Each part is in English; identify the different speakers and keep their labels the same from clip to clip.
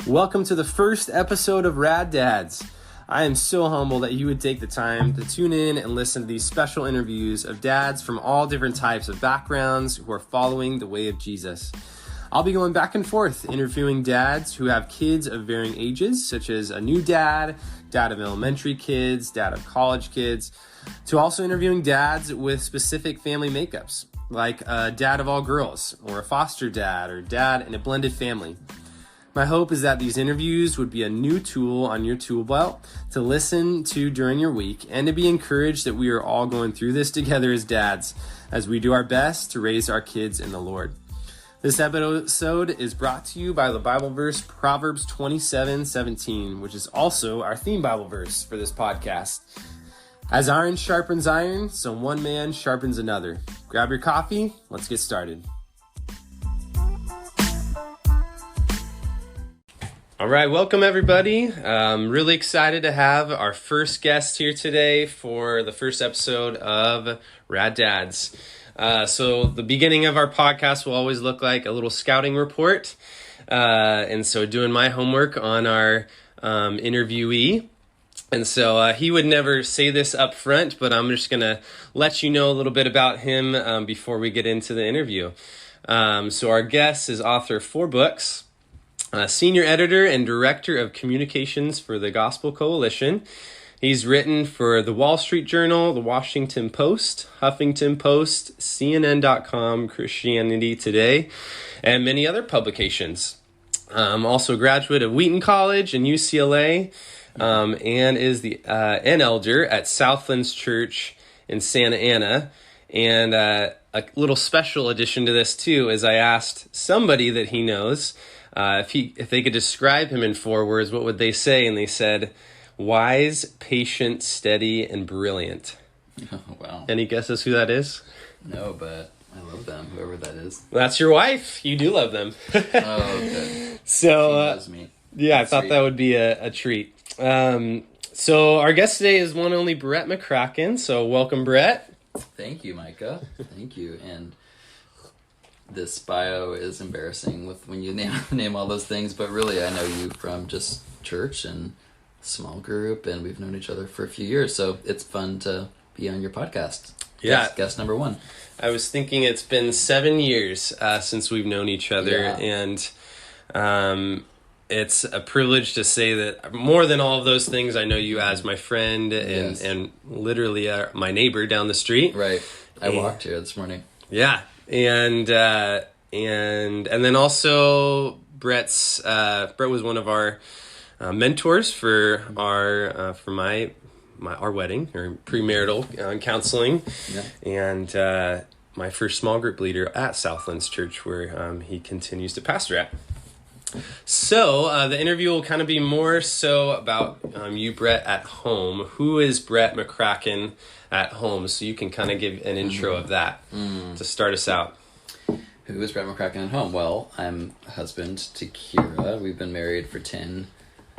Speaker 1: Welcome to the first episode of Rad Dads. I am so humbled that you would take the time to tune in and listen to these special interviews of dads from all different types of backgrounds who are following the way of Jesus. I'll be going back and forth interviewing dads who have kids of varying ages, such as a new dad, dad of elementary kids, dad of college kids, to also interviewing dads with specific family makeups, like a dad of all girls, or a foster dad, or dad in a blended family. My hope is that these interviews would be a new tool on your tool belt to listen to during your week and to be encouraged that we are all going through this together as dads as we do our best to raise our kids in the Lord. This episode is brought to you by the Bible verse Proverbs 27:17, which is also our theme Bible verse for this podcast. As iron sharpens iron, so one man sharpens another. Grab your coffee, let's get started. All right, welcome everybody. I'm really excited to have our first guest here today for the first episode of Rad Dads. So the beginning of our podcast will always look like a little scouting report. And so doing my homework on our interviewee. And so he would never say this up front, but I'm just going to let you know a little bit about him before we get into the interview. So our guest is author of 4 books. Senior editor and director of communications for the Gospel Coalition. He's written for the Wall Street Journal, the Washington Post, Huffington Post, CNN.com, Christianity Today, and many other publications. Also a graduate of Wheaton College and UCLA, and is an elder at Southlands Church in Santa Ana. And a little special addition to this too is I asked somebody that he knows if they could describe him in 4 words, what would they say? And they said, wise, patient, steady, and brilliant.
Speaker 2: Oh, wow.
Speaker 1: Any guesses who that is?
Speaker 2: No, but I love them, whoever that is.
Speaker 1: That's your wife. You do love them.
Speaker 2: Oh, okay.
Speaker 1: So,
Speaker 2: she loves me.
Speaker 1: Yeah, I thought that would be a treat. So our guest today is one only Brett McCracken. So welcome, Brett.
Speaker 2: Thank you, Micah. Thank you. And this bio is embarrassing with when you name all those things, but really I know you from just church and small group, and we've known each other for a few years, so it's fun to be on your podcast.
Speaker 1: Yeah.
Speaker 2: Guest number 1.
Speaker 1: I was thinking it's been 7 years since we've known each other,
Speaker 2: yeah.
Speaker 1: And it's a privilege to say that more than all of those things, I know you as my friend and,
Speaker 2: yes.
Speaker 1: and literally my neighbor down the street.
Speaker 2: Right. I walked here this morning. Yeah.
Speaker 1: And then also Brett was one of our mentors for our wedding or premarital counseling, yeah. And my first small group leader at Southlands Church, where he continues to pastor at. So the interview will kind of be more so about you, Brett, at home. Who is Brett McCracken at home? So you can kind of give an intro of that to start us out.
Speaker 2: Who is Brett McCracken at home? Well, I'm husband to Kira. We've been married for 10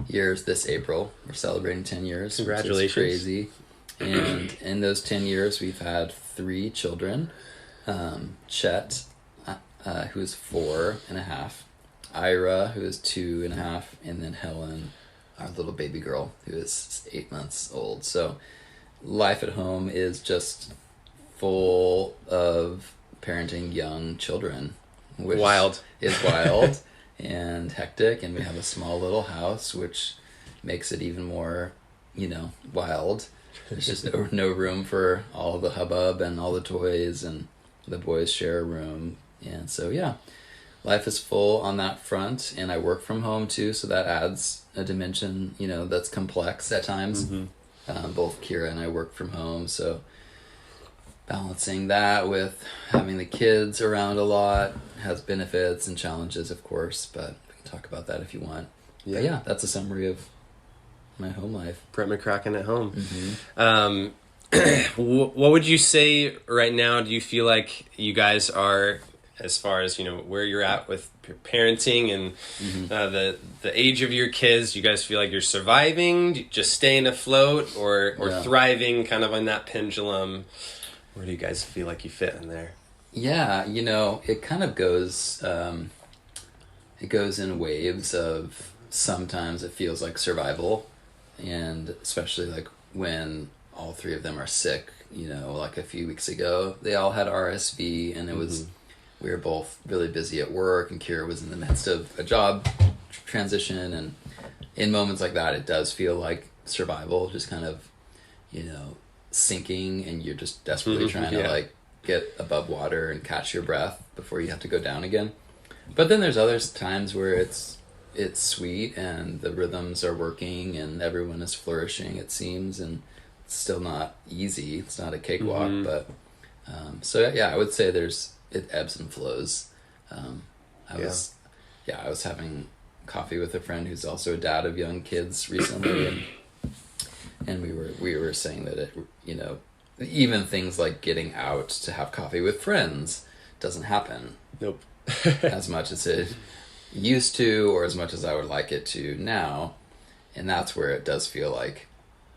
Speaker 2: years this April. We're celebrating 10 years.
Speaker 1: Congratulations.
Speaker 2: Which is crazy. And in those 10 years, we've had 3 children. Chet, who is 4.5. Ira, who is 2.5. And then Helen, our little baby girl, who is 8 months old. So life at home is just full of parenting young children, which is wild and hectic, and we have a small little house, which makes it even more, wild. There's just no room for all the hubbub and all the toys, and the boys share a room, and so life is full on that front, and I work from home too, so that adds a dimension, that's complex at times. Mm-hmm. Both Kira and I work from home, so balancing that with having the kids around a lot has benefits and challenges, of course, but we can talk about that if you want. Yeah. But that's a summary of my home life.
Speaker 1: Brett McCracken at home.
Speaker 2: Mm-hmm.
Speaker 1: What would you say right now? Do you feel like you guys are, as far as, where you're at with parenting and the age of your kids, do you guys feel like you're surviving, just staying afloat, or thriving kind of on that pendulum? Where do you guys feel like you fit in there?
Speaker 2: Yeah, it kind of goes, it goes in waves of sometimes it feels like survival, and especially like when all three of them are sick. Like a few weeks ago, they all had RSV, and it was we were both really busy at work, and Kira was in the midst of a job transition, and in moments like that, it does feel like survival, just kind of, sinking, and you're just desperately trying to like get above water and catch your breath before you have to go down again. But then there's other times where it's sweet and the rhythms are working and everyone is flourishing, it seems, and it's still not easy. It's not a cakewalk, but so yeah, I would say it ebbs and flows. I was having coffee with a friend who's also a dad of young kids recently, and we were saying that it, even things like getting out to have coffee with friends doesn't happen.
Speaker 1: Nope.
Speaker 2: As much as it used to, or as much as I would like it to now. And that's where it does feel like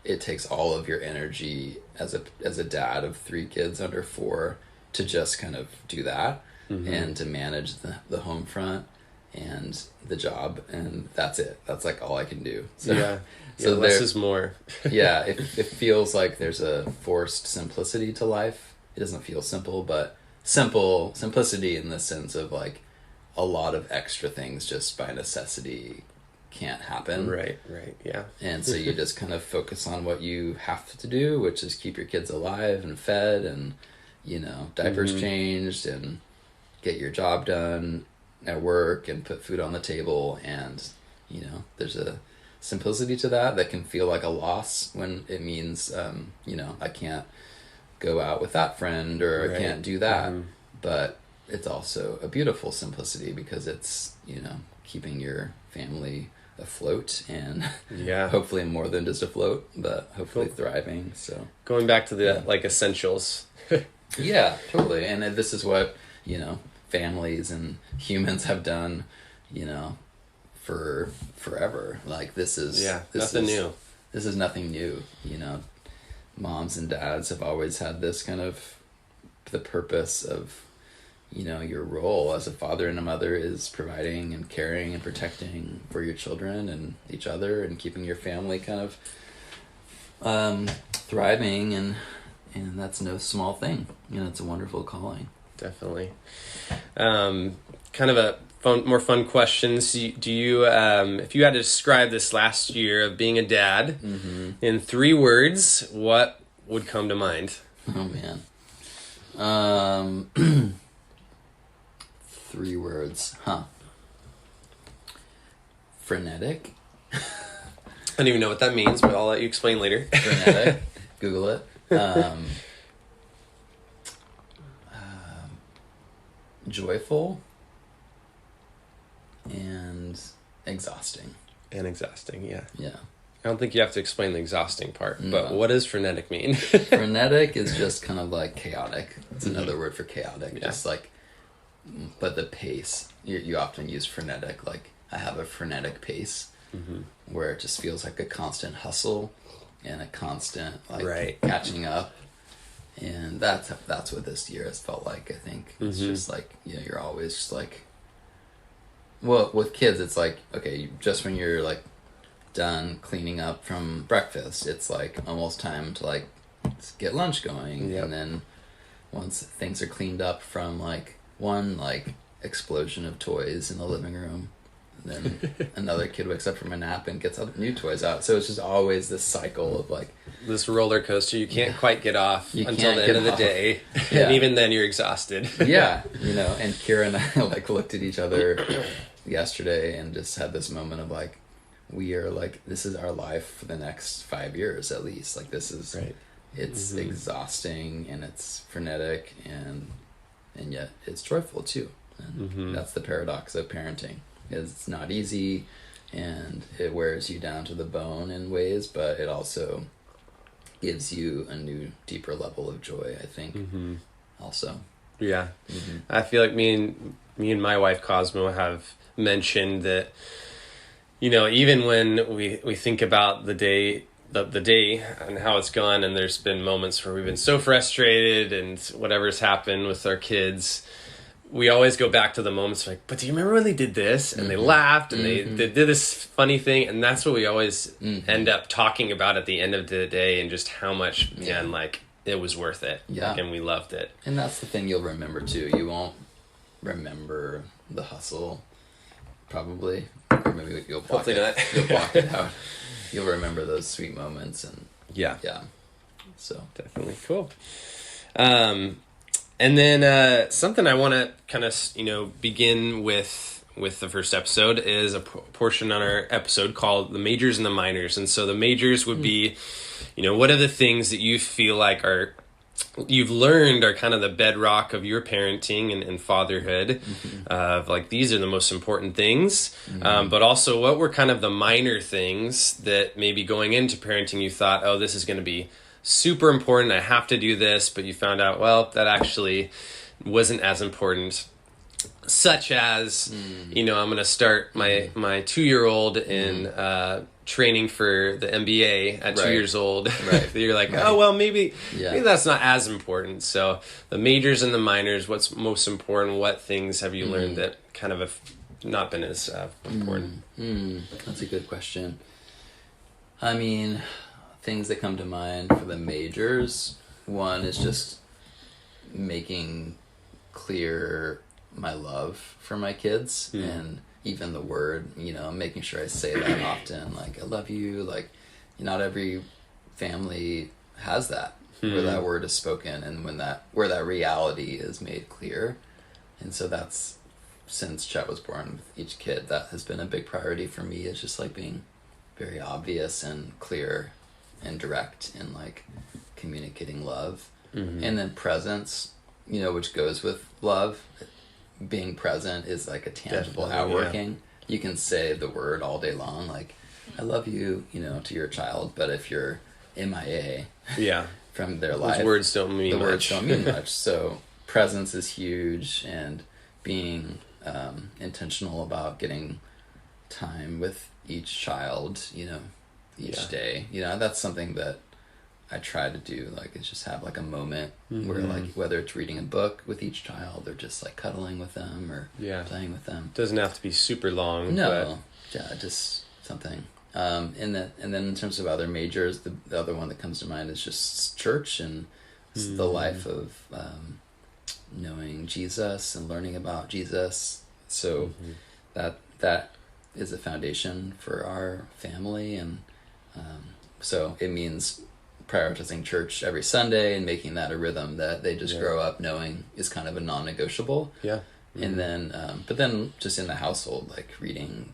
Speaker 2: it takes all of your energy as a dad of 3 kids under 4 to just kind of do that and to manage the home front and the job, and that's it. That's like all I can do. So,
Speaker 1: so less is more.
Speaker 2: It feels like there's a forced simplicity to life. It doesn't feel simple, but simplicity in the sense of like a lot of extra things just by necessity can't happen.
Speaker 1: Right, yeah.
Speaker 2: And so you just kind of focus on what you have to do, which is keep your kids alive and fed and, diapers changed and get your job done at work and put food on the table. And, there's a simplicity to that can feel like a loss when it means, I can't go out with that friend or I can't do that. But it's also a beautiful simplicity because it's, keeping your family afloat and hopefully more than just afloat, but hopefully thriving. So
Speaker 1: going back to the like essentials.
Speaker 2: Yeah, totally. And this is what, families and humans have done, for forever. Like this is
Speaker 1: nothing new.
Speaker 2: This is nothing new. Moms and dads have always had this kind of the purpose of, your role as a father and a mother is providing and caring and protecting for your children and each other and keeping your family kind of thriving, and that's no small thing. It's a wonderful calling.
Speaker 1: Definitely. Kind of a more fun questions. Do you if you had to describe this last year of being a dad in 3 words, what would come to mind?
Speaker 2: Oh man. 3 words, frenetic.
Speaker 1: I don't even know what that means, but I'll let you explain later.
Speaker 2: Frenetic. Google it. Joyful and exhausting.
Speaker 1: Yeah.
Speaker 2: Yeah.
Speaker 1: I don't think you have to explain the exhausting part, but what does frenetic mean?
Speaker 2: Frenetic is just kind of like chaotic. It's another word for chaotic. Yeah. Just like, but the pace, you often use frenetic, like I have a frenetic pace where it just feels like a constant hustle and a constant like catching up. And that's what this year has felt like, I think. It's just like, you're always just like, well, with kids, it's like, okay, just when you're like done cleaning up from breakfast, it's like almost time to like get lunch going. And then once things are cleaned up from like one like explosion of toys in the living room, then another kid wakes up from a nap and gets other new toys out. So it's just always this cycle of like
Speaker 1: this roller coaster you can't quite get off until the end of the day. And even then you're exhausted.
Speaker 2: And Kira and I like looked at each other yesterday and just had this moment of like, we are like, this is our life for the next 5 years at least. Like this is it's exhausting and it's frenetic and yet it's joyful too. And that's the paradox of parenting. It's not easy and it wears you down to the bone in ways, but it also gives you a new, deeper level of joy, I think, also.
Speaker 1: Yeah. I feel like me and my wife Cosmo have mentioned that, even when we think about the day and how it's gone, and there's been moments where we've been so frustrated and whatever's happened with our kids, we always go back to the moments like, but do you remember when they did this? And they laughed and they did this funny thing. And that's what we always end up talking about at the end of the day, and just how much, man, like, it was worth it.
Speaker 2: Yeah.
Speaker 1: Like, and we loved it.
Speaker 2: And that's the thing you'll remember too. You won't remember the hustle, probably. Or maybe you'll block
Speaker 1: Hopefully
Speaker 2: it.
Speaker 1: not.
Speaker 2: You'll block it out. You'll remember those sweet moments, and
Speaker 1: Yeah.
Speaker 2: So
Speaker 1: Definitely cool. And then something I want to kind of, begin with the first episode is a portion on our episode called the majors and the minors. And so the majors would be, what are the things that you feel like you've learned are kind of the bedrock of your parenting and fatherhood, of like, these are the most important things, but also what were kind of the minor things that maybe going into parenting you thought, oh, this is going to be super important, I have to do this, but you found out, well, that actually wasn't as important, such as, I'm going to start my 2-year-old in training for the NBA at 2 years old. You're like, oh, well, maybe that's not as important. So the majors and the minors, what's most important? What things have you learned that kind of have not been as important?
Speaker 2: That's a good question. I mean, things that come to mind for the majors, one is just making clear my love for my kids, and even the word, making sure I say that often, like, I love you. Like, not every family has that, where that word is spoken, and where that reality is made clear. And so that's, since Chet was born, with each kid, that has been a big priority for me, is just like being very obvious and clear and direct in like communicating love. And then presence, which goes with love. Being present is like a tangible outworking. You can say the word all day long, like, I love you, to your child, but if you're MIA from their life,
Speaker 1: those words don't mean much.
Speaker 2: Words don't mean much. So presence is huge, and being intentional about getting time with each child, each day. That's something that I try to do, like, is just have like a moment where, like, whether it's reading a book with each child or just like cuddling with them or playing with them.
Speaker 1: Doesn't have to be super long.
Speaker 2: No, just something. And then in terms of other majors, the other one that comes to mind is just church and the life of knowing Jesus and learning about Jesus. So that is a foundation for our family, and so it means prioritizing church every Sunday and making that a rhythm that they just grow up knowing is kind of a non-negotiable. And then but then just in the household, like reading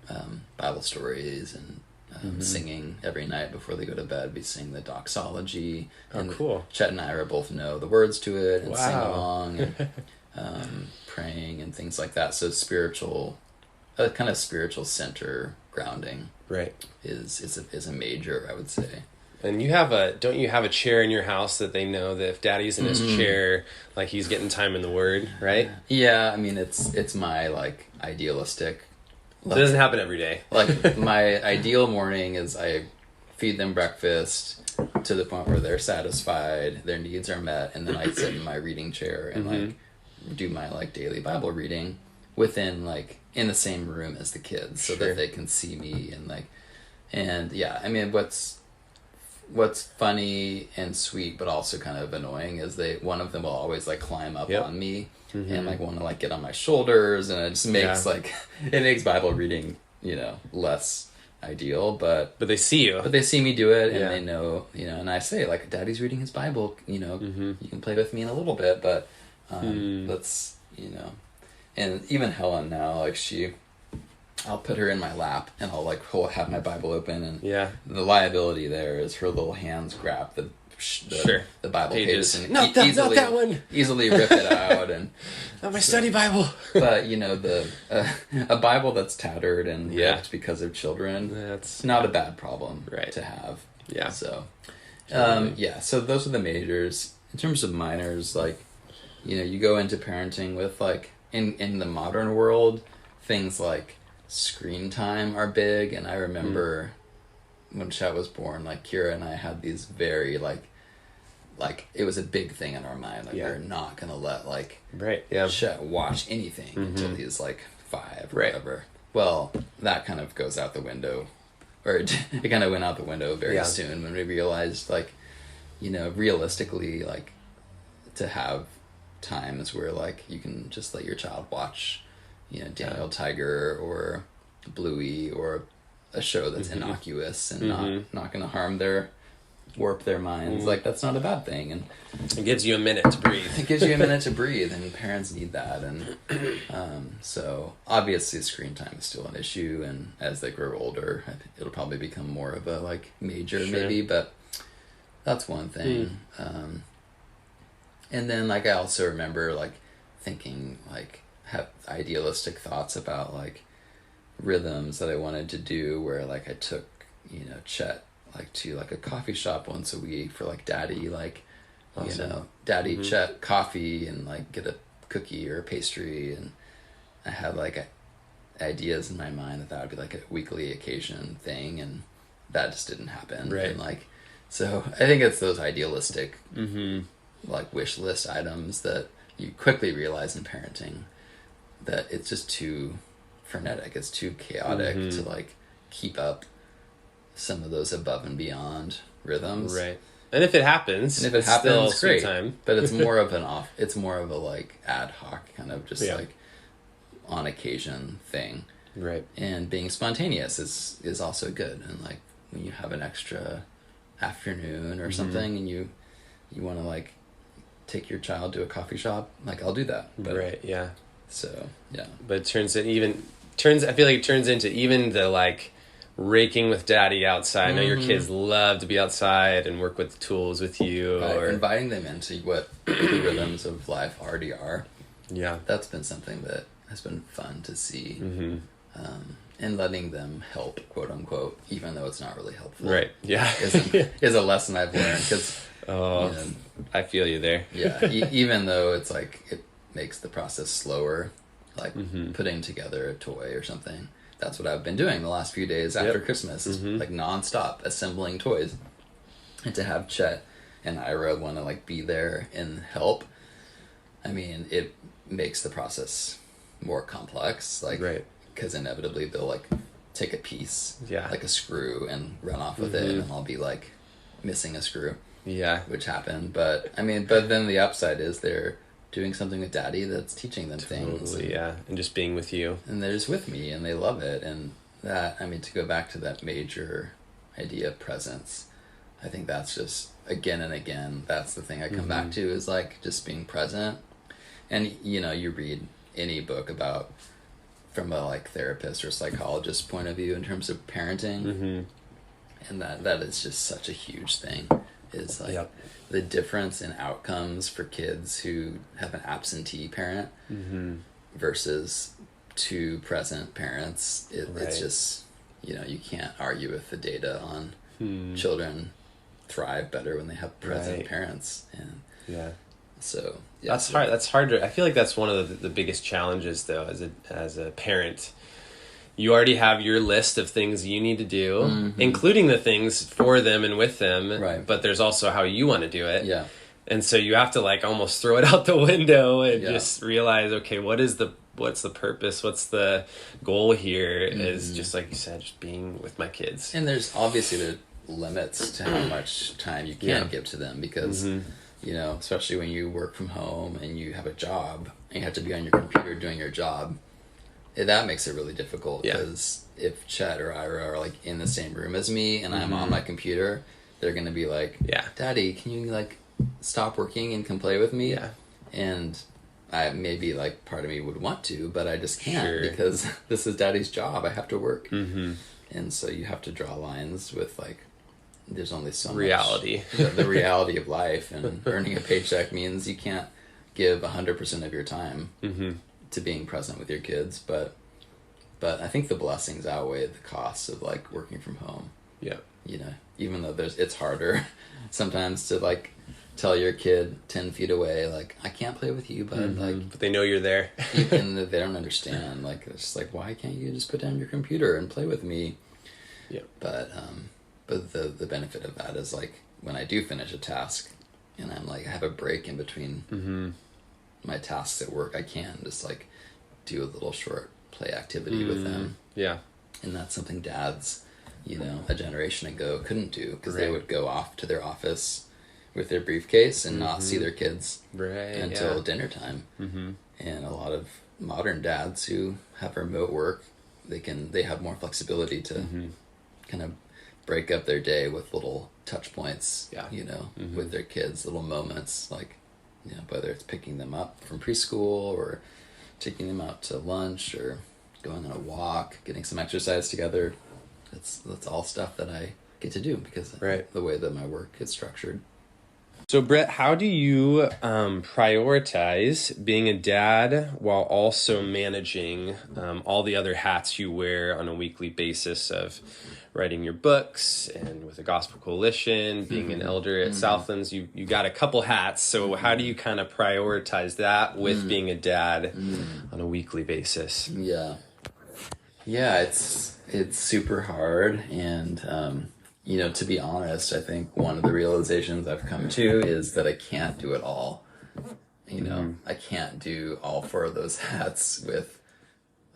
Speaker 2: Bible stories and singing every night before they go to bed. We sing the doxology.
Speaker 1: Cool.
Speaker 2: Chet and Ira both know the words to it and sing along, and praying and things like that. So a kind of spiritual center grounding is a major, I would say.
Speaker 1: And don't you have a chair in your house that they know that if Daddy's in his chair, like, he's getting time in the Word, right?
Speaker 2: Yeah, I mean, it's my like idealistic.
Speaker 1: It doesn't happen every day.
Speaker 2: Like, my ideal morning is I feed them breakfast to the point where they're satisfied, their needs are met, and then I sit in my reading chair and like do my like daily Bible reading within like in the same room as the kids, so that they can see me and I mean, what's funny and sweet but also kind of annoying is one of them will always like climb up on me and like want to like get on my shoulders, and it just makes like it makes Bible reading less ideal, but
Speaker 1: they see you,
Speaker 2: they see me do it, and they know, and I say, like, Daddy's reading his Bible, you can play with me in a little bit, but let's and even Helen now, like, I'll put her in my lap and I'll like have my Bible open, and the liability there is her little hands grab the Bible pages and
Speaker 1: not that one,
Speaker 2: easily rip it out, and
Speaker 1: not my study Bible.
Speaker 2: But a Bible that's tattered and ripped because of children, that's not a bad problem to have. So so those are the majors. In terms of minors, like, you go into parenting with like in the modern world, things like screen time are big, and I remember when Chet was born, like, Kira and I had these very like like, it was a big thing in our mind. Like,
Speaker 1: Yeah.
Speaker 2: we're not going to let, like,
Speaker 1: Right. Yeah.
Speaker 2: Chet watch anything until he's, like, 5 or
Speaker 1: Right.
Speaker 2: whatever. Well, that kind of goes out the window. Or it kind of went out the window very soon when we realized, like, you know, realistically, like, to have times where, like, you can just let your child watch, you know, Daniel Tiger or Bluey or a show that's innocuous and not going to warp their minds. Like, that's not a bad thing. And
Speaker 1: it gives you a minute to breathe.
Speaker 2: It gives you a minute to breathe, and parents need that. And so obviously screen time is still an issue, and as they grow older, I think it'll probably become more of a, like, major maybe, but that's one thing. And then, like, I also remember, like, thinking, like, have idealistic thoughts about, like, rhythms that I wanted to do, where, like, I took, you know, Chet, like, to, like, a coffee shop once a week for, like, daddy, like, you know, daddy Chet coffee, and, like, get a cookie or a pastry. And I had, like, ideas in my mind that would be, like, a weekly occasion thing, and that just didn't happen.
Speaker 1: Right.
Speaker 2: And, like, so I think it's those idealistic like, wish list items that you quickly realize in parenting that it's just too frenetic, it's too chaotic to, like, keep up some of those above and beyond rhythms.
Speaker 1: Right. And if it happens,
Speaker 2: it's
Speaker 1: still
Speaker 2: great.
Speaker 1: time.
Speaker 2: But it's more of it's more of a, like, ad hoc kind of just like on occasion thing.
Speaker 1: Right.
Speaker 2: And being spontaneous is also good. And, like, when you have an extra afternoon or something and you want to, like, take your child to a coffee shop, like, I'll do that. But,
Speaker 1: right. Yeah.
Speaker 2: So, yeah.
Speaker 1: But it I feel like it turns into even the, like, raking with daddy outside. I know your kids love to be outside and work with tools with you. Or
Speaker 2: inviting them into what the rhythms of life already are.
Speaker 1: Yeah.
Speaker 2: That's been something that has been fun to see. And letting them help, quote unquote, even though it's not really helpful.
Speaker 1: Right. Yeah.
Speaker 2: is a lesson I've learned. Because,
Speaker 1: I feel you there.
Speaker 2: Yeah. Even though it's, like, it makes the process slower, like putting together a toy or something. That's what I've been doing the last few days after Christmas, is like nonstop assembling toys. And to have Chet and Ira want to, like, be there and help, I mean, it makes the process more complex, like, because inevitably they'll, like, take a piece, like a screw, and run off with it, and I'll be, like, missing a screw, which happened. But I mean, but then the upside is they're doing something with daddy that's teaching them things.
Speaker 1: And just being with you.
Speaker 2: And they're just with me, and they love it. And that, I mean, to go back to that major idea of presence, I think that's just, again and again, that's the thing I come back to, is, like, just being present. And, you know, you read any book about, from a, like, therapist or psychologist point of view in terms of parenting, and that is just such a huge thing, is, like, the difference in outcomes for kids who have an absentee parent versus two present parents. It's just, you know, you can't argue with the data on children thrive better when they have present parents. And so
Speaker 1: that's hard. That's hard to, I feel like that's one of the biggest challenges, though, as a parent. You already have your list of things you need to do, including the things for them and with them. But there's also how you want to do it. And so you have to, like, almost throw it out the window and just realize, okay, what's the purpose? What's the goal here? Is just, like you said, just being with my kids.
Speaker 2: And there's obviously limits to how much time you can give to them, because you know, especially when you work from home and you have a job and you have to be on your computer doing your job, that makes it really difficult, because if Chet or Ira are, like, in the same room as me and I'm on my computer, they're gonna be like, Daddy, can you, like, stop working and come play with me? And I maybe, like, part of me would want to, but I just can't, because this is Daddy's job. I have to work. And so you have to draw lines with, like, there's only so
Speaker 1: reality.
Speaker 2: much the reality of life, and earning a paycheck means you can't give 100% of your time to being present with your kids, but I think the blessings outweigh the costs of, like, working from home. You know, even though it's harder sometimes to, like, tell your kid 10 feet away, like, I can't play with you, but like,
Speaker 1: but they know you're there.
Speaker 2: and they don't understand, like, it's just like, why can't you just put down your computer and play with me? But the benefit of that is, like, when I do finish a task, and I'm like, I have a break in between my tasks at work, I can just like do a little short play activity with them.
Speaker 1: Yeah.
Speaker 2: And that's something dads, a generation ago couldn't do, because they would go off to their office with their briefcase and not see their kids until dinner time. And a lot of modern dads who have remote work, they have more flexibility to kind of break up their day with little touch points, with their kids, little moments, like, whether it's picking them up from preschool or taking them out to lunch or going on a walk, getting some exercise together. That's all stuff that I get to do because of the way that my work is structured.
Speaker 1: So, Brett, how do you prioritize being a dad while also managing all the other hats you wear on a weekly basis of writing your books and with the Gospel Coalition, being an elder at Southlands? You got a couple hats. So how do you kind of prioritize that with being a dad on a weekly basis?
Speaker 2: Yeah, it's super hard. And, to be honest, I think one of the realizations I've come to is that I can't do it all. I can't do all four of those hats with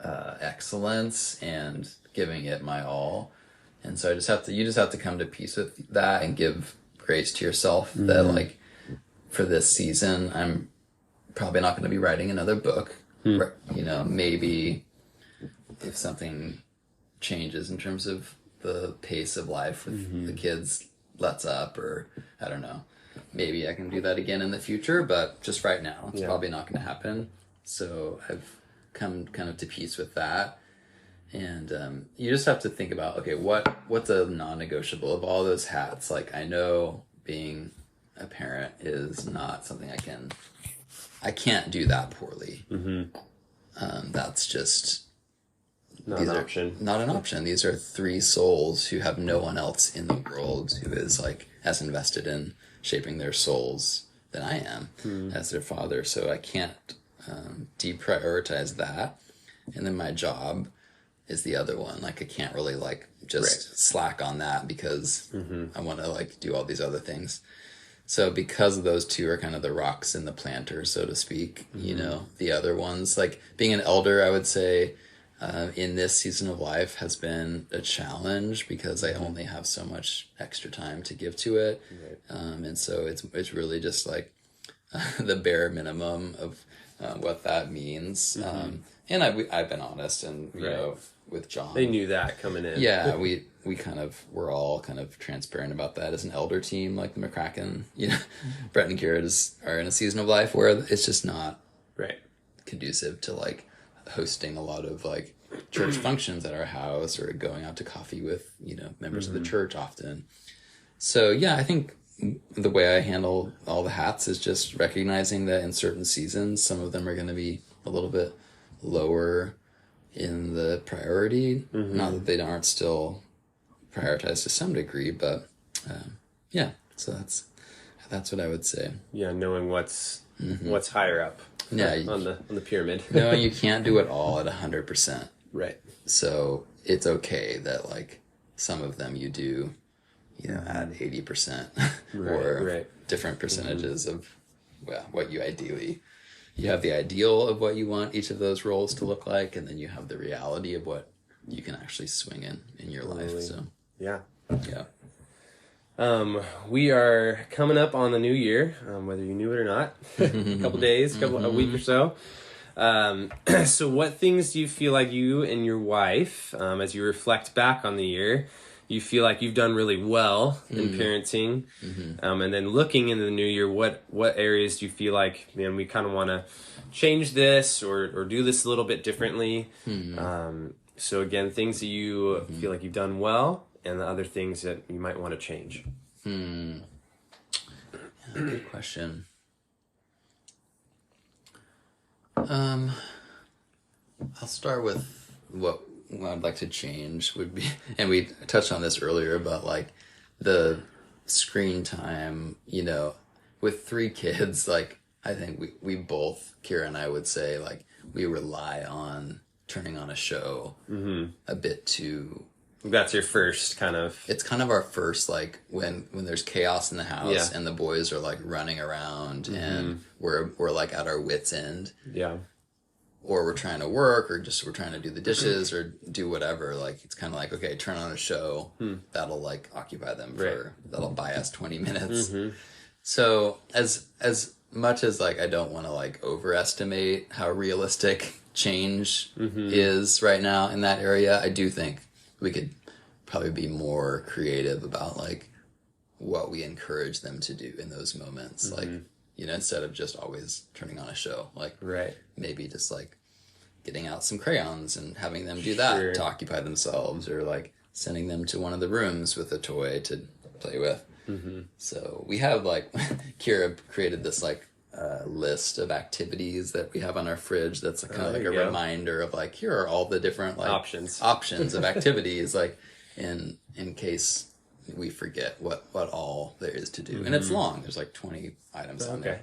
Speaker 2: excellence and giving it my all. And so you just have to come to peace with that and give grace to yourself that, like, for this season, I'm probably not going to be writing another book. Maybe if something changes in terms of the pace of life with the kids lets up, or I don't know, maybe I can do that again in the future, but just right now, it's probably not going to happen. So I've come kind of to peace with that. And you just have to think about, okay, what's a non-negotiable of all those hats? Like, I know being a parent is not something I can't do that poorly. That's just
Speaker 1: not an option.
Speaker 2: Not an option. These are three souls who have no one else in the world who is like as invested in shaping their souls than I am as their father. So I can't deprioritize that. And then my job is the other one. Like, I can't really like just slack on that because I want to like do all these other things. So because of those two are kind of the rocks in the planter, so to speak, the other ones, like being an elder, I would say in this season of life has been a challenge because I only have so much extra time to give to it. And so it's really just like the bare minimum of what that means. And I've been honest, and with John,
Speaker 1: they knew that coming in.
Speaker 2: Yeah, we we're all kind of transparent about that as an elder team, like the McCracken. Brett and Garrett are in a season of life where it's just not conducive to like hosting a lot of like church functions at our house or going out to coffee with members of the church often. So yeah, I think the way I handle all the hats is just recognizing that in certain seasons, some of them are going to be a little bit lower in the priority. Not that they aren't still prioritized to some degree, but so that's what I would say.
Speaker 1: Yeah, knowing what's higher up. On the pyramid.
Speaker 2: Knowing you can't do it all at 100%.
Speaker 1: Right.
Speaker 2: So it's okay that like some of them you do, at 80% or different percentages of what you ideally. You have the ideal of what you want each of those roles to look like, and then you have the reality of what you can actually swing in your life. So
Speaker 1: yeah.
Speaker 2: We
Speaker 1: are coming up on the new year, whether you knew it or not. A couple days, a week or so. So what things do you feel like you and your wife, as you reflect back on the year, you feel like you've done really well in parenting? And then looking into the new year, what areas do you feel like, man, we kind of want to change this or do this a little bit differently? So again, things that you feel like you've done well, and the other things that you might want to change.
Speaker 2: Yeah, good question. I'll start with what I'd like to change would be, and we touched on this earlier, but like the screen time, with 3 kids, like I think we both, Kira and I would say, like we rely on turning on a show a bit too
Speaker 1: That's your first kind of...
Speaker 2: It's kind of our first, like, when there's chaos in the house and the boys are, like, running around and we're like, at our wits' end.
Speaker 1: Yeah.
Speaker 2: Or we're trying to work, or just we're trying to do the dishes or do whatever. Like, it's kind of like, okay, turn on a show that'll, like, occupy them that'll buy us 20 minutes. So as much as, like, I don't want to, like, overestimate how realistic change is right now in that area, I do think we could probably be more creative about, like, what we encourage them to do in those moments. Like, you know, instead of just always turning on a show, like, maybe just, like, getting out some crayons and having them do that to occupy themselves, or, like, sending them to one of the rooms with a toy to play with. So we have, like, Kira created this, like, list of activities that we have on our fridge that's kind of like a reminder of, like, here are all the different, like, options of activities, like, in case we forget what all there is to do. And it's long. There's like 20 items on there.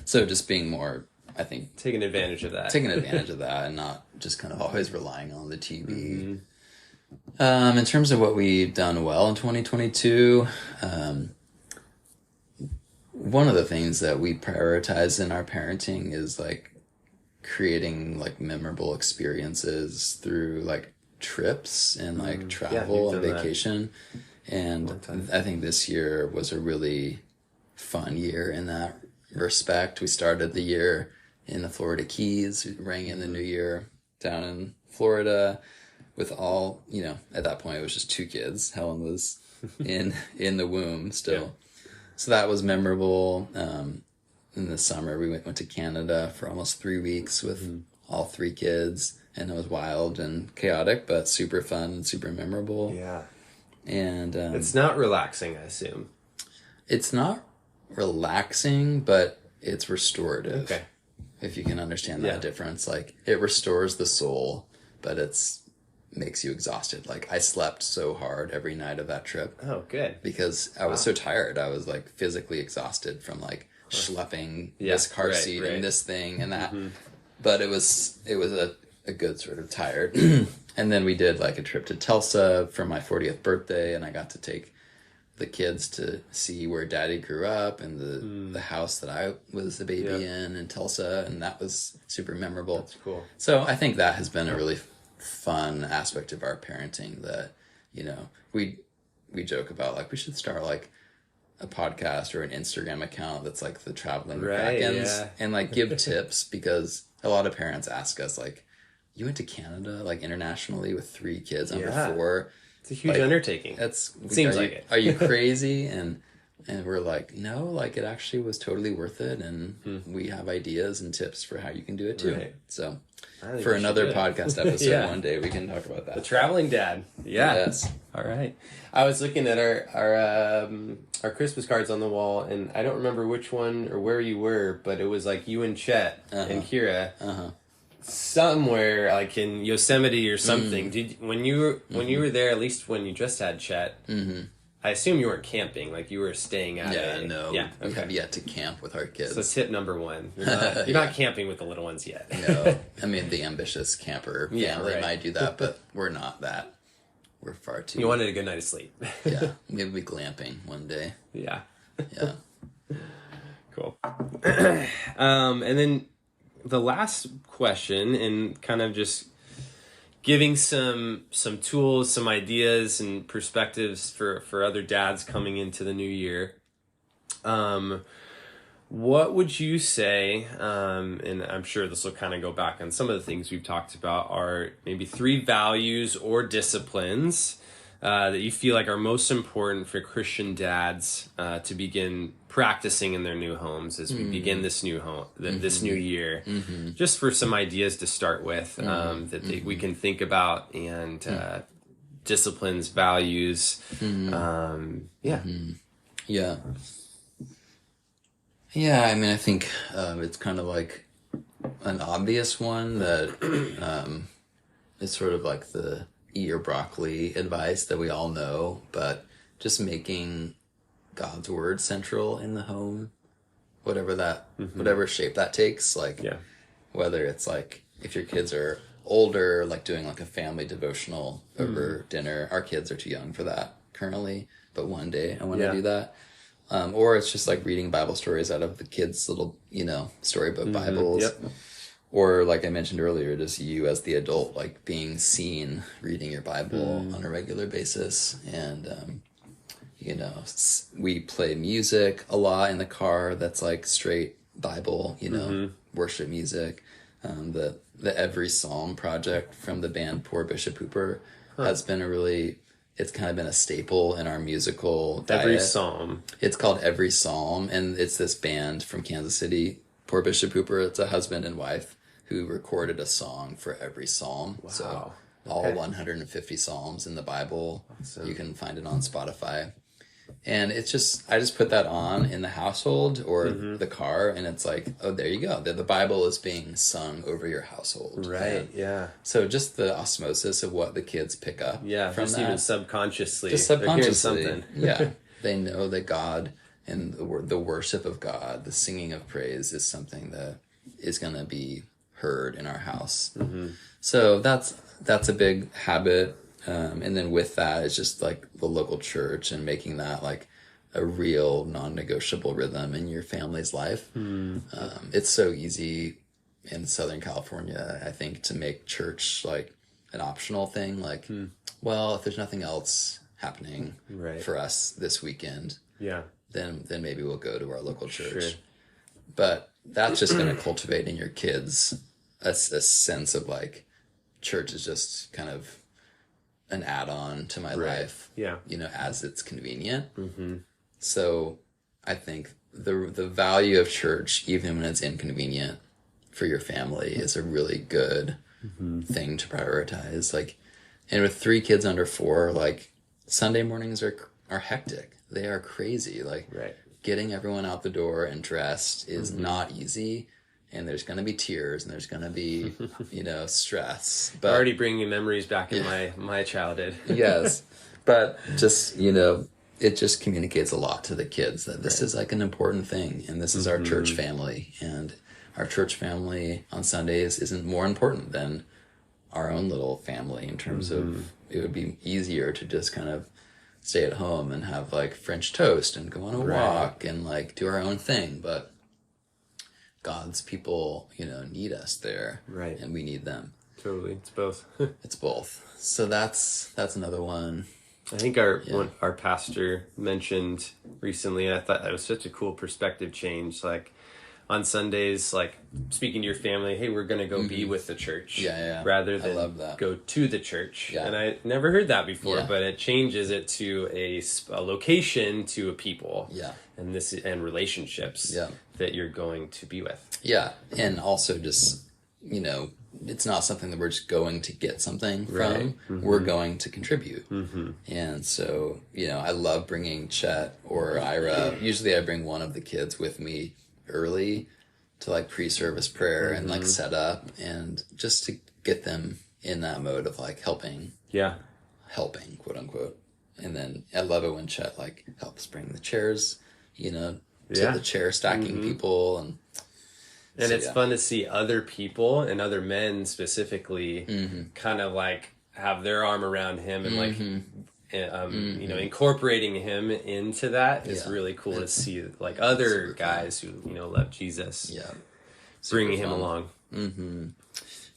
Speaker 2: So just being more, I think...
Speaker 1: Taking advantage of that.
Speaker 2: And not just kind of always relying on the TV. In terms of what we've done well in 2022, one of the things that we prioritize in our parenting is, like, creating, like, memorable experiences through, like, trips and, like, travel and vacation. And I think this year was a really fun year in that respect. We started the year in the Florida Keys. We rang in the new year down in Florida with all, you know, at that point it was just 2 kids. Helen was in the womb still. So that was memorable. In the summer we went to Canada for almost 3 weeks with all 3 kids. And it was wild and chaotic, but super fun and super memorable.
Speaker 1: Yeah.
Speaker 2: And
Speaker 1: it's not relaxing, I assume.
Speaker 2: It's not relaxing, but it's restorative.
Speaker 1: Okay.
Speaker 2: If you can understand that difference. Like, it restores the soul, but makes you exhausted. Like, I slept so hard every night of that trip.
Speaker 1: Oh, good.
Speaker 2: Because I was so tired. I was, like, physically exhausted from, like, schlepping this car seat and this thing and that. But it was a good sort of tired. And then we did, like, a trip to Tulsa for my 40th birthday, and I got to take the kids to see where Daddy grew up and the house that I was the baby in Tulsa, and that was super memorable.
Speaker 1: That's cool.
Speaker 2: So I think that has been a really fun aspect of our parenting that, you know, we joke about, like, we should start, like, a podcast or an Instagram account that's, like, the Traveling McCrackens and, like, give tips, because a lot of parents ask us, like, you went to Canada, like, internationally with 3 kids under 4.
Speaker 1: It's a huge undertaking.
Speaker 2: It seems like it. Are you crazy? And we're like, no, like, it actually was totally worth it. And we have ideas and tips for how you can do it too. Right. So for another podcast episode one day, we can talk about that.
Speaker 1: The Traveling Dad. Yeah. Yes. All right. I was looking at our Christmas cards on the wall, and I don't remember which one or where you were, but it was like you and Chet and Kira. Somewhere, like in Yosemite or something. When you were there, at least when you just had Chet, I assume you weren't camping, like you were staying out.
Speaker 2: We have yet to camp with our kids.
Speaker 1: So tip number 1, you're not camping with the little ones yet.
Speaker 2: No, I mean, the ambitious camper family might do that, but we're not that. We're far too...
Speaker 1: You wanted a good night of sleep.
Speaker 2: Maybe we glamping one day.
Speaker 1: Yeah. Cool. And then the last question, and kind of just giving some tools, some ideas and perspectives for other dads coming into the new year. What would you say, and I'm sure this will kind of go back on some of the things we've talked about, are maybe 3 values or disciplines that you feel like are most important for Christian dads to begin practicing in their new homes as we begin this new this new year, just for some ideas to start with that we can think about, and disciplines, values.
Speaker 2: Yeah, I mean, I think it's kind of like an obvious one that is sort of like the eat your broccoli advice that we all know, but just making God's word central in the home, whatever shape that takes, like whether it's like if your kids are older, like doing like a family devotional over dinner. Our kids are too young for that currently, but one day I want to do that. Or it's just like reading Bible stories out of the kids' little, storybook Bibles.
Speaker 1: Yep.
Speaker 2: Or like I mentioned earlier, just you as the adult, like being seen reading your Bible on a regular basis. And, we play music a lot in the car that's like straight Bible, worship music. The Every Psalm project from the band Poor Bishop Hooper has been it's kind of been a staple in our musical diet.
Speaker 1: Every Psalm.
Speaker 2: It's called Every Psalm, and it's this band from Kansas City, Poor Bishop Hooper. It's a husband and wife who recorded a song for every psalm.
Speaker 1: Wow.
Speaker 2: So all 150 psalms in the Bible. Awesome. You can find it on Spotify. And I just put that on in the household or the car, and it's like, oh, there you go. The Bible is being sung over your household.
Speaker 1: Right, yeah.
Speaker 2: So just the osmosis of what the kids pick up from
Speaker 1: just
Speaker 2: that.
Speaker 1: even subconsciously.
Speaker 2: Just subconsciously.
Speaker 1: They're hearing something.
Speaker 2: Yeah. They know that God and the worship of God, the singing of praise is something that is going to be heard in our house. Mm-hmm. So that's a big habit. And then with that, it's just like the local church and making that like a real non-negotiable rhythm in your family's life. It's so easy in Southern California, I think, to make church like an optional thing. Like, well, if there's nothing else happening for us this weekend, then maybe we'll go to our local church. Sure. But that's just going to cultivate in your kids a sense of like church is just kind of an add-on to my life, as it's convenient. So I think the value of church, even when it's inconvenient for your family, is a really good thing to prioritize. Like, and with 3 kids under 4, like Sunday mornings are hectic. They are crazy. Like getting everyone out the door and dressed is not easy. And there's going to be tears and there's going to be, stress. But
Speaker 1: already bringing memories back in my childhood.
Speaker 2: Yes. But just, it just communicates a lot to the kids that this is like an important thing. And this is our church family. And our church family on Sundays isn't more important than our own little family in terms of it would be easier to just kind of stay at home and have like French toast and go on a walk and like do our own thing. But God's people, need us there. Right. And we need them.
Speaker 1: Totally. It's both.
Speaker 2: It's both. So that's another one.
Speaker 1: I think our pastor mentioned recently, and I thought that was such a cool perspective change. Like on Sundays, like speaking to your family, hey, we're going to go be with the church. Rather than go to the church. Yeah. And I never heard that before, but it changes it to a location, to a people. Yeah. And relationships that you're going to be with. Yeah. And also just, it's not something that we're just going to get something from. We're going to contribute. And so, I love bringing Chet or Ira. Usually I bring one of the kids with me early to like pre-service prayer and like set up, and just to get them in that mode of like helping quote unquote. And then I love it when Chet like helps bring the chairs, to the chair stacking people. And it's fun to see other people and other men specifically kind of like have their arm around him and like incorporating him into that is really cool to see, like other guys who love Jesus, bringing him along.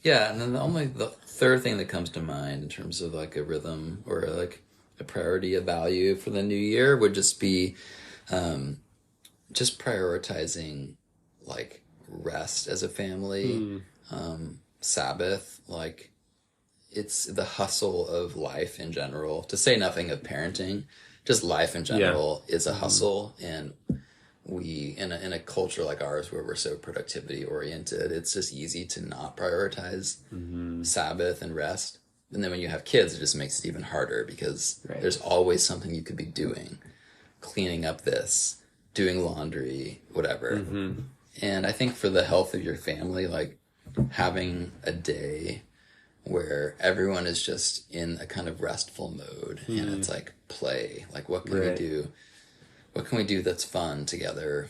Speaker 2: Yeah, and then the third thing that comes to mind in terms of like a rhythm or like a priority, a value for the new year would just be just prioritizing like rest as a family, Sabbath, like it's the hustle of life in general, to say nothing of parenting. Just life in general is a hustle, and we in a culture like ours where we're so productivity oriented, it's just easy to not prioritize Sabbath and rest. And then when you have kids, it just makes it even harder because there's always something you could be doing, cleaning up this, doing laundry, whatever. And I think for the health of your family, like having a day where everyone is just in a kind of restful mode and it's like play, like what can we do? What can we do that's fun together?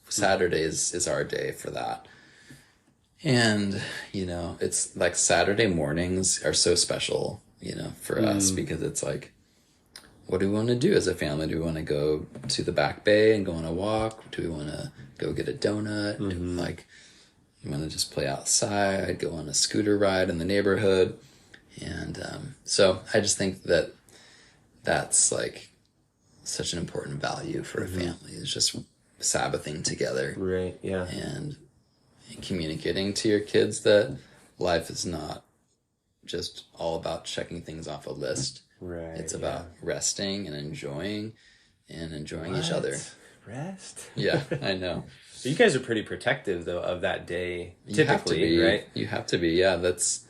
Speaker 2: Saturdays is our day for that. And, it's like Saturday mornings are so special, for us, because it's like, what do we want to do as a family? Do we want to go to the back bay and go on a walk? Do we want to go get a donut? Do we want to just play outside, go on a scooter ride in the neighborhood? And so I just think that that's like such an important value for a family, is just Sabbathing together.
Speaker 1: Right, yeah.
Speaker 2: And communicating to your kids that life is not just all about checking things off a list.
Speaker 1: Right.
Speaker 2: It's about resting and enjoying each other.
Speaker 1: Rest?
Speaker 2: Yeah, I know.
Speaker 1: So you guys are pretty protective though of that day, typically, right?
Speaker 2: You have to be, yeah. It's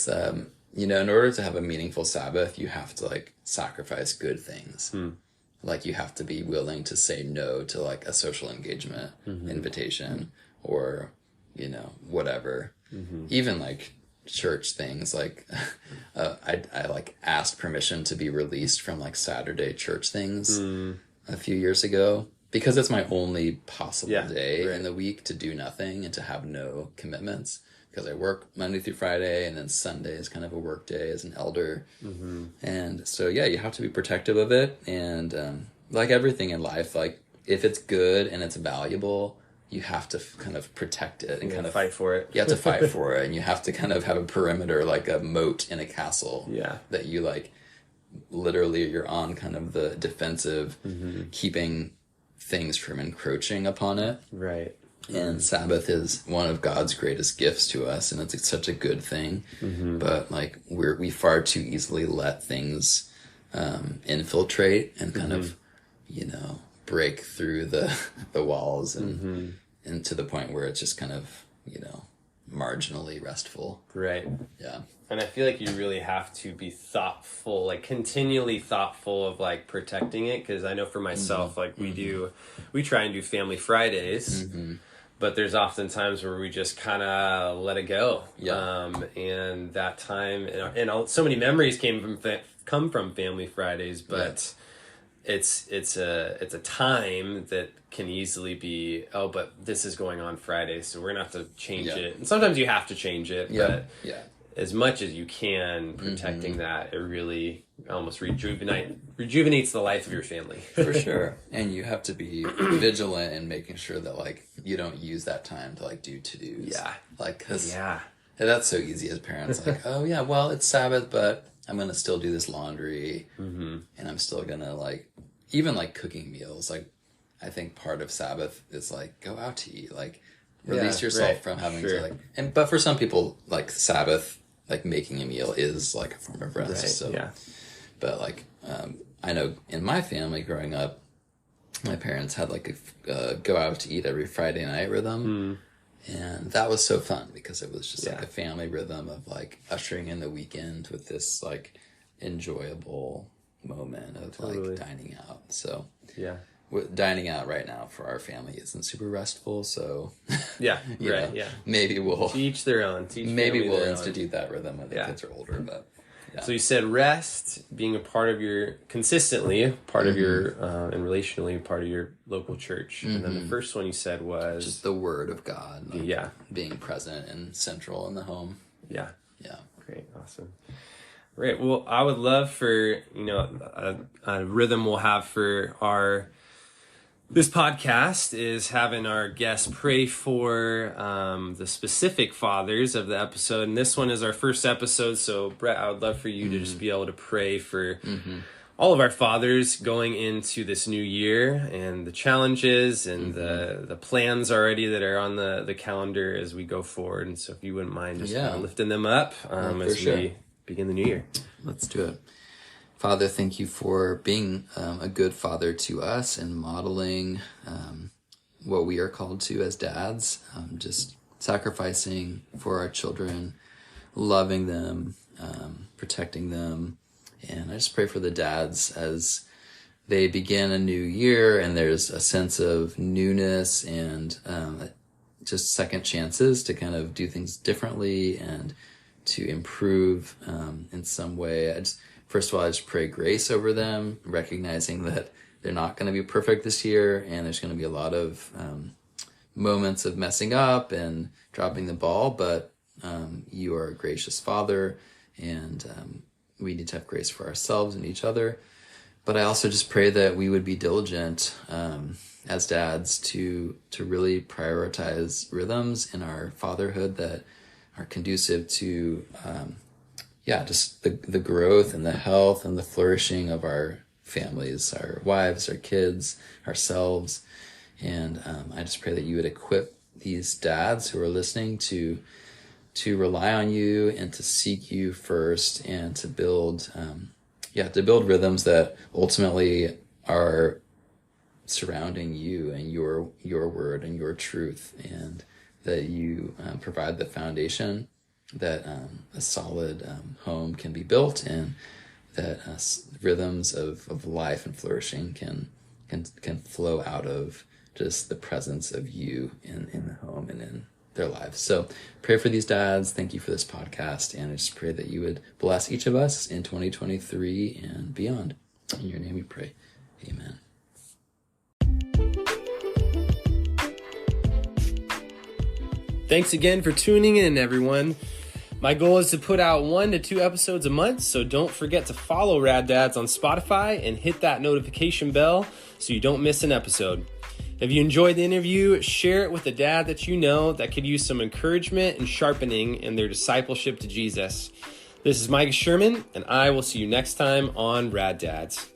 Speaker 2: in order to have a meaningful Sabbath, you have to like sacrifice good things. Like you have to be willing to say no to like a social engagement invitation, or whatever. Even like church things, like I like asked permission to be released from like Saturday church things a few years ago, because it's my only possible day in the week to do nothing and to have no commitments, because I work Monday through Friday, and then Sunday is kind of a work day as an elder. And so you have to be protective of it. And like everything in life, like if it's good and it's valuable, you have to kind of protect it and kind of
Speaker 1: fight for it.
Speaker 2: You have to fight for it, and you have to kind of have a perimeter, like a moat in a castle.
Speaker 1: Yeah.
Speaker 2: That you like, literally you're on kind of the defensive, keeping things from encroaching upon it.
Speaker 1: Right.
Speaker 2: And Sabbath is one of God's greatest gifts to us, and it's such a good thing. But like we far too easily let things infiltrate and kind of, break through the walls and to the point where it's just kind of, marginally restful.
Speaker 1: Right.
Speaker 2: Yeah.
Speaker 1: And I feel like you really have to be thoughtful, like continually thoughtful of like protecting it. Because I know for myself, like we try and do Family Fridays, but there's often times where we just kind of let it go.
Speaker 2: Yeah.
Speaker 1: And that time, and so many memories come from Family Fridays, but it's a time that can easily be, but this is going on Friday, so we're gonna have to change it. And sometimes you have to change it, but as much as you can, protecting that, it really almost rejuvenates the life of your family.
Speaker 2: For sure. And you have to be vigilant in making sure that like you don't use that time to like do to-dos.
Speaker 1: Yeah.
Speaker 2: Like, cause that's so easy as parents. Like, oh yeah, well it's Sabbath, but I'm gonna still do this laundry, and I'm still gonna like, even like cooking meals. Like, I think part of Sabbath is like go out to eat, like release yourself from having to like. But for some people, like Sabbath, like making a meal is like a form of rest.
Speaker 1: Right.
Speaker 2: So, but like I know in my family growing up, my parents had like a go out to eat every Friday night rhythm. And that was so fun because it was just like a family rhythm of like ushering in the weekend with this like enjoyable moment of like dining out. So dining out right now for our family isn't super restful. So maybe we'll
Speaker 1: to each their own.
Speaker 2: Maybe we'll institute that rhythm when the kids are older. But
Speaker 1: so you said rest being a part of your consistently part of your and relationally part of your local church, and then the first one you said was
Speaker 2: just the Word of God. Like being present and central in the home. Yeah.
Speaker 1: Great, awesome. Great. Well, I would love for a rhythm we'll have for this podcast is having our guests pray for the specific fathers of the episode. And this one is our first episode. So, Brett, I would love for you to just be able to pray for all of our fathers going into this new year and the challenges and the plans already that are on the calendar as we go forward. And so if you wouldn't mind just kind of lifting them up as we begin the new year.
Speaker 2: Let's do it. Father, thank you for being a good father to us and modeling what we are called to as dads, just sacrificing for our children, loving them, protecting them. And I just pray for the dads as they begin a new year and there's a sense of newness and just second chances to kind of do things differently and to improve in some way. First of all, I just pray grace over them, recognizing that they're not going to be perfect this year, and there's going to be a lot of moments of messing up and dropping the ball, but you are a gracious Father, and we need to have grace for ourselves and each other. But I also just pray that we would be diligent as dads to really prioritize rhythms in our fatherhood that are conducive to just the growth and the health and the flourishing of our families, our wives, our kids, ourselves. And I just pray that you would equip these dads who are listening to rely on you and to seek you first, and to build rhythms that ultimately are surrounding you and your word and your truth, and that you provide the foundation that a solid home can be built, and that rhythms of life and flourishing can flow out of just the presence of you in the home and in their lives. So pray for these dads. Thank you for this podcast, and I just pray that you would bless each of us in 2023 and beyond. In your name we pray. Amen.
Speaker 1: Thanks again for tuning in, everyone. My goal is to put out 1 to 2 episodes a month, so don't forget to follow Rad Dads on Spotify and hit that notification bell so you don't miss an episode. If you enjoyed the interview, share it with a dad that you know that could use some encouragement and sharpening in their discipleship to Jesus. This is Mike Sherman, and I will see you next time on Rad Dads.